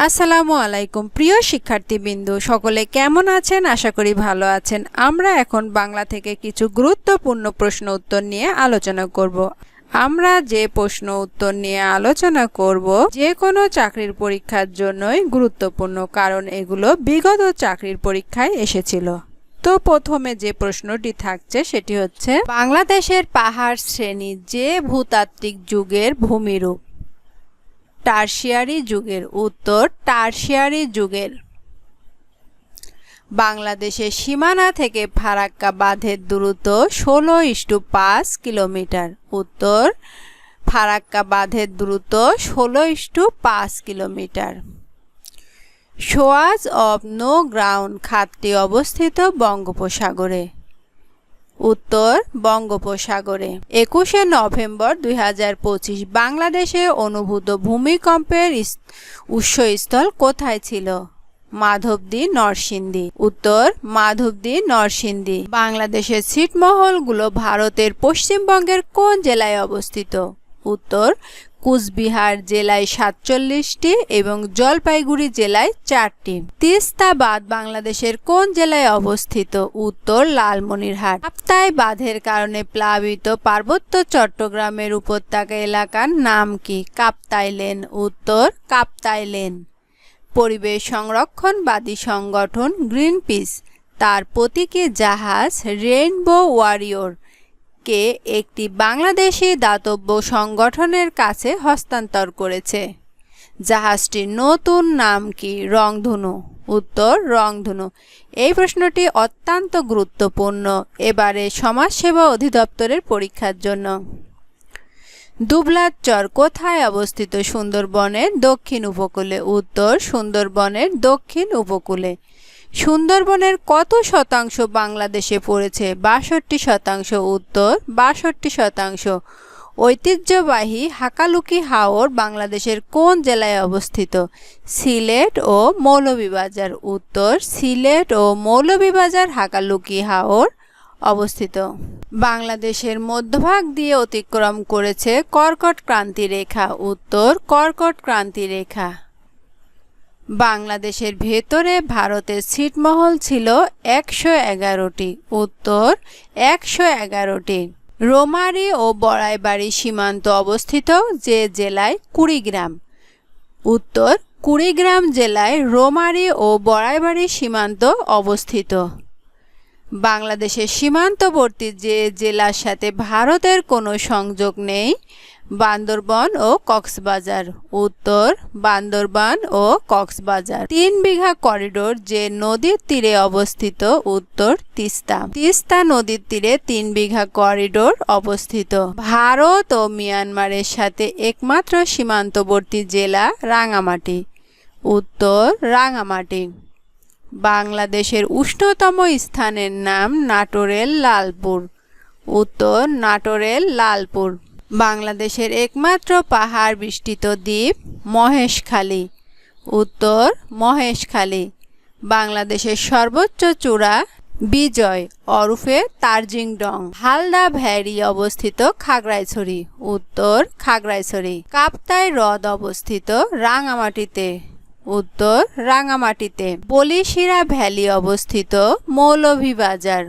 আসসালামু আলাইকুম প্রিয় শিক্ষার্থীবৃন্দ, সকলে কেমন আছেন? আশা করি ভালো আছেন। আমরা এখন বাংলা থেকে কিছু গুরুত্বপূর্ণ প্রশ্ন উত্তর নিয়ে আলোচনা করব। আমরা যে প্রশ্ন উত্তর নিয়ে আলোচনা করব যে কোনো চাকরির পরীক্ষার জন্যই গুরুত্বপূর্ণ, কারণ এগুলো বিগত চাকরির পরীক্ষায় এসেছিল। তো প্রথমে যে প্রশ্নটি থাকছে সেটি হচ্ছে, বাংলাদেশের পাহাড় শ্রেণী যে ভূতাত্ত্বিক যুগের ভূমিরূপ? টারশিয়ারি যুগের। উত্তর টারশিয়ারি যুগের। বাংলাদেশের সীমানা থেকে ফারাক্কা বাঁধের দূরত্ব 16:5 কিলোমিটার। উত্তর ফারাক্কা বাঁধের দূরত্ব 16:5 কিলোমিটার। শোয়াজ অব নো গ্রাউন্ড খাতটি অবস্থিত বঙ্গোপসাগরে। উত্তর বঙ্গোপসাগরে। 21শে নভেম্বর 2025 বাংলাদেশে অনুভূত ভূমিকম্পের উৎসস্থল কোথায় ছিল? মাধবদী, নরসিংদী। উত্তর মাধবদী, নরসিংদী। বাংলাদেশের ছিটমহলগুলো ভারতের পশ্চিমবঙ্গের কোন জেলায় অবস্থিত? উত্তর কুচবিহার জেলায় 47টি এবং জলপাইগুড়ি জেলায় 4টি। তিস্তা বাঁধ বাংলাদেশের কোন জেলায় অবস্থিত? উত্তর লালমনিরহাট। কাপ্তাই বাঁধের কারণে প্লাবিত পার্বত্য চট্টগ্রামের উপত্যকা এলাকার নাম কি? কাপ্তাই লেন। উত্তর কাপ্তাই লেন। পরিবেশ সংরক্ষণবাদী সংগঠন গ্রিনপিস তার প্রতীকী জাহাজ রেইনবো ওয়ারিয়র কে একটি বাংলাদেশি দাতব্য সংগঠনের কাছে হস্তান্তর করেছে। জাহাজটির নতুন নাম কি? রংধনু। উত্তর রংধনু। এই প্রশ্নটি অত্যন্ত গুরুত্বপূর্ণ এবারে সমাজসেবা অধিদপ্তরের পরীক্ষার জন্য। দুবলার চর কোথায় অবস্থিত? সুন্দরবনের দক্ষিণ উপকূলে। উত্তর সুন্দরবনের দক্ষিণ উপকূলে। সুন্দরবনের কত শতাংশ বাংলাদেশে পড়েছে? 62%। উত্তর 62%। ঐতিহ্যবাহী হাকালুকি হাওর বাংলাদেশের কোন জেলায় অবস্থিত? সিলেট ও মৌলভীবাজার। উত্তর সিলেট ও মৌলভীবাজার হাকালুকি হাওর অবস্থিত। বাংলাদেশের মধ্যভাগ দিয়ে অতিক্রম করেছে কর্কট ক্রান্তি রেখা। উত্তর কর্কট ক্রান্তি রেখা। বাংলাদেশের ভেতরে ভারতের ছিটমহল ছিল 111টি। উত্তর 111টি। রৌমারী ও বড়াইবাড়ি সীমান্ত অবস্থিত যে জেলায়? কুড়িগ্রাম। উত্তর কুড়িগ্রাম জেলায় রৌমারী ও বড়াইবাড়ি সীমান্ত অবস্থিত। বাংলাদেশের সীমান্তবর্তী যে জেলার সাথে ভারতের কোনো সংযোগ নেই? বান্দরবান ও কক্সবাজার। উত্তর বান্দরবান ও কক্সবাজার। 3 বিঘা করিডোর যে নদীর তীরে অবস্থিত? উত্তর তিস্তা। তিস্তা নদীর তীরে 3 বিঘা করিডোর অবস্থিত। ভারত ও মিয়ানমারের সাথে একমাত্র সীমান্তবর্তী জেলা রাঙামাটি। উত্তর রাঙামাটি। বাংলাদেশের উষ্ণতম স্থানের নাম? নাটোরের লালপুর। উত্তর নাটোরের লালপুর। বাংলাদেশের একমাত্র পাহাড় বেষ্টিত দ্বীপ? মহেশখালী। উত্তর মহেশখালী। বাংলাদেশের সর্বোচ্চ চূড়া? বিজয় ওরফে তারজিংডং। হালদা ভ্যালি অবস্থিত? খাগড়াছড়ি। উত্তর খাগড়াছড়ি। কাপ্তাই হ্রদ অবস্থিত? রাঙামাটিতে। উত্তর রাঙামাটিতে। বলিশিরা ভ্যালি অবস্থিত? মৌলভীবাজার।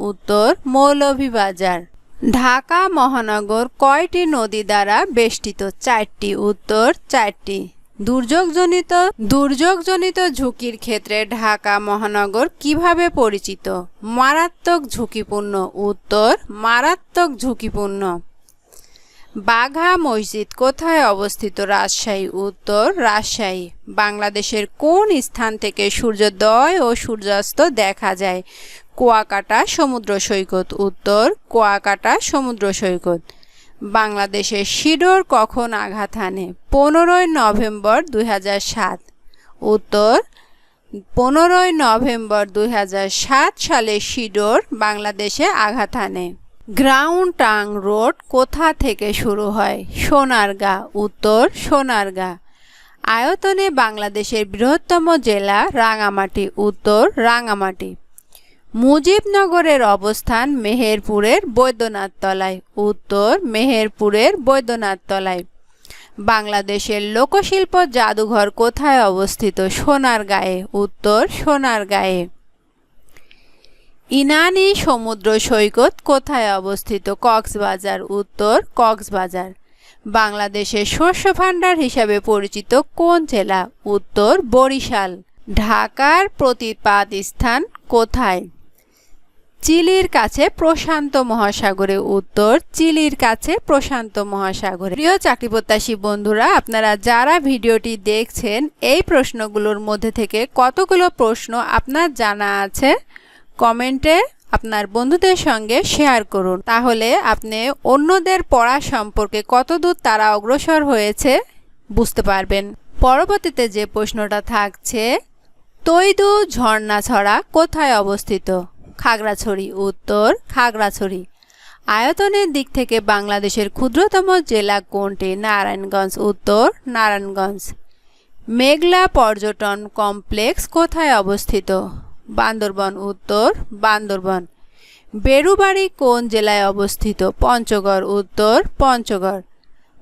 উত্তর মৌলভীবাজার। ঢাকা মহানগর কয়টি নদী দ্বারা বেষ্টিত? 4টি। উত্তর 4টি। দুর্যোগজনিত ঝুঁকির ক্ষেত্রে ঢাকা মহানগর কিভাবে পরিচিত? মারাত্মক ঝুঁকিপূর্ণ। উত্তর মারাত্মক ঝুঁকিপূর্ণ। বাঘা মসজিদ কোথায় অবস্থিত? রাজশাহী। উত্তর রাজশাহী। বাংলাদেশের কোন স্থান থেকে সূর্যোদয় ও সূর্যাস্ত দেখা যায়? কুয়াকাটা সমুদ্র সৈকত। উত্তর কুয়াকাটা সমুদ্র সৈকত। বাংলাদেশের সিডর কখন আঘাত হানে? 15ই নভেম্বর 2007। উত্তর 15ই নভেম্বর 2007 সালে সিডর বাংলাদেশে আঘাত হানে। গ্রাউন্ড টাং রোড কোথা থেকে শুরু হয়? সোনারগাঁ। উত্তর সোনারগাঁ। আয়তনে বাংলাদেশের বৃহত্তম জেলা? রাঙামাটি। উত্তর রাঙামাটি। মুজিবনগরের অবস্থান? মেহেরপুরের বৈদ্যনাথ তলায়। উত্তর মেহেরপুরের বৈদ্যনাথ তলায়। বাংলাদেশের লোকশিল্প জাদুঘর কোথায় অবস্থিত? সোনারগাঁয়ে। উত্তর সোনারগাঁয়ে। ইনানী সমুদ্র সৈকত কোথায় অবস্থিত? কক্সবাজার। উত্তর কক্সবাজার। বাংলাদেশের শস্য ভাণ্ডার হিসাবে পরিচিত কোন জেলা? উত্তর বরিশাল। ঢাকার প্রতিপাদ স্থান কোথায়? চিলির কাছে প্রশান্ত মহাসাগরে। উত্তর চিলির কাছে প্রশান্ত মহাসাগরে। প্রিয় চাকরিপ্রত্যাশী বন্ধুরা, আপনারা যারা ভিডিওটি দেখছেন এই প্রশ্নগুলোর মধ্যে থেকে কতগুলো প্রশ্ন আপনার জানা আছে কমেন্টে আপনার বন্ধুদের সঙ্গে শেয়ার করুন, তাহলে আপনি অন্যদের পড়া সম্পর্কে কতদূর তারা অগ্রসর হয়েছে বুঝতে পারবেন। পরবর্তীতে যে প্রশ্নটা থাকছে, তৈদু ঝর্ণাছড়া কোথায় অবস্থিত? খাগড়াছড়ি। উত্তর খাগড়াছড়ি। আয়তনের দিক থেকে বাংলাদেশের ক্ষুদ্রতম জেলা কোনটি? নারায়ণগঞ্জ। উত্তর নারায়ণগঞ্জ। মেঘলা পর্যটন কমপ্লেক্স কোথায় অবস্থিত? বান্দরবন। উত্তর বান্দরবন। বেরুবাড়ি কোন জেলায় অবস্থিত? পঞ্চগড়। উত্তর পঞ্চগড়।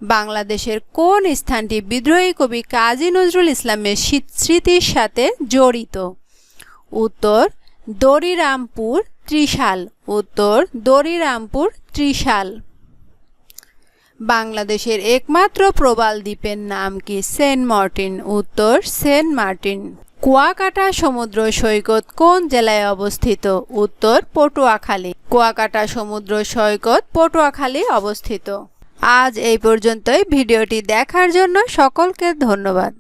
বাংলাদেশের কোন স্থানটি বিদ্রোহী কবি কাজী নজরুল ইসলামের স্মৃতির সাথে জড়িত? উত্তর দড়িরামপুর ত্রিশাল। উত্তর দড়িরামপুর ত্রিশাল। বাংলাদেশের একমাত্র প্রবাল দ্বীপের নাম কি? সেন্ট মার্টিন। উত্তর সেন্ট মার্টিন। কুয়াকাটা সমুদ্র সৈকত কোন জেলায় অবস্থিত? উত্তর পটুয়াখালী। কুয়াকাটা সমুদ্র সৈকত পটুয়াখালী অবস্থিত। আজ এই পর্যন্তই। ভিডিওটি দেখার জন্য সকলকে ধন্যবাদ।